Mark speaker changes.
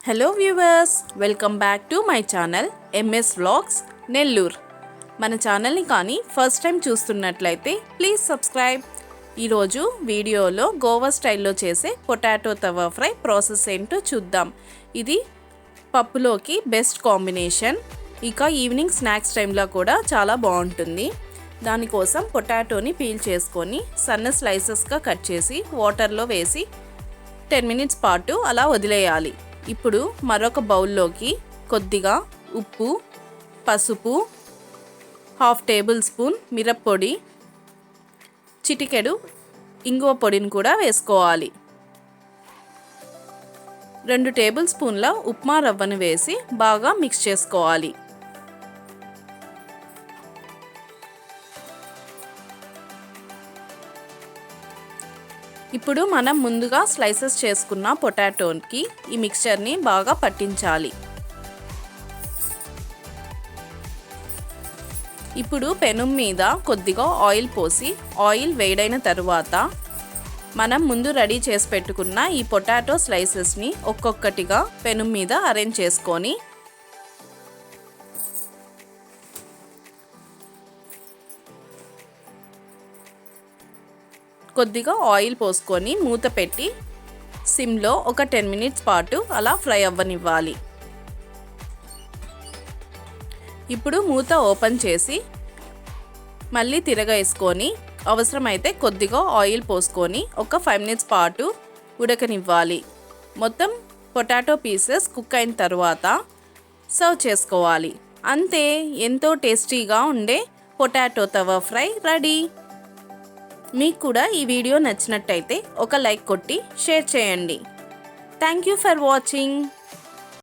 Speaker 1: Hello viewers, welcome back to my channel MS vlogs Nellore. మన ఛానల్ని కానీ ఫస్ట్ టైం చూస్తున్నట్లయితే ప్లీజ్ సబ్స్క్రైబ్. ఈరోజు వీడియోలో గోవా స్టైల్లో చేసే పొటాటో తవా ఫ్రై ప్రాసెస్ ఏంటో చూద్దాం. ఇది పప్పులోకి బెస్ట్ కాంబినేషన్, ఇక ఈవినింగ్ స్నాక్స్ టైంలో కూడా చాలా బాగుంటుంది. దానికోసం పొటాటోని పీల్ చేసుకొని సన్న స్లైసెస్గా కట్ చేసి వాటర్లో వేసి 10 minutes పాటు అలా వదిలేయాలి. ఇప్పుడు మరొక బౌల్లోకి కొద్దిగా ఉప్పు, పసుపు, 1/2 tablespoon మిరప్పొడి, చిటికెడు ఇంగువ పొడిని కూడా వేసుకోవాలి. 2 tablespoonల ఉప్మా రవ్వను వేసి బాగా మిక్స్ చేసుకోవాలి. ఇప్పుడు మనం ముందుగా స్లైసెస్ చేసుకున్న పొటాటోకి ఈ మిక్చర్ని బాగా పట్టించాలి. ఇప్పుడు పెనం మీద కొద్దిగా ఆయిల్ పోసి ఆయిల్ వేడైన తరువాత మనం ముందు రెడీ చేసి పెట్టుకున్న ఈ పొటాటో స్లైసెస్ని ఒక్కొక్కటిగా పెనం మీద అరేంజ్ చేసుకొని కొద్దిగా ఆయిల్ పోసుకొని మూత పెట్టి సిమ్లో ఒక 10 minutes పాటు అలా ఫ్రై అవ్వనివ్వాలి. ఇప్పుడు మూత ఓపెన్ చేసి మళ్ళీ తిరగేసుకొని అవసరమైతే కొద్దిగా ఆయిల్ పోసుకొని ఒక 5 minutes పాటు ఉడకనివ్వాలి. మొత్తం పొటాటో పీసెస్ కుక్ అయిన తర్వాత సర్వ్ చేసుకోవాలి. అంతే, ఎంతో టేస్టీగా ఉండే పొటాటో తవా ఫ్రై రెడీ. మీకు కూడా ఈ వీడియో నచ్చినట్టయితే ఒక లైక్ కొట్టి షేర్ చేయండి. Thank you for watching.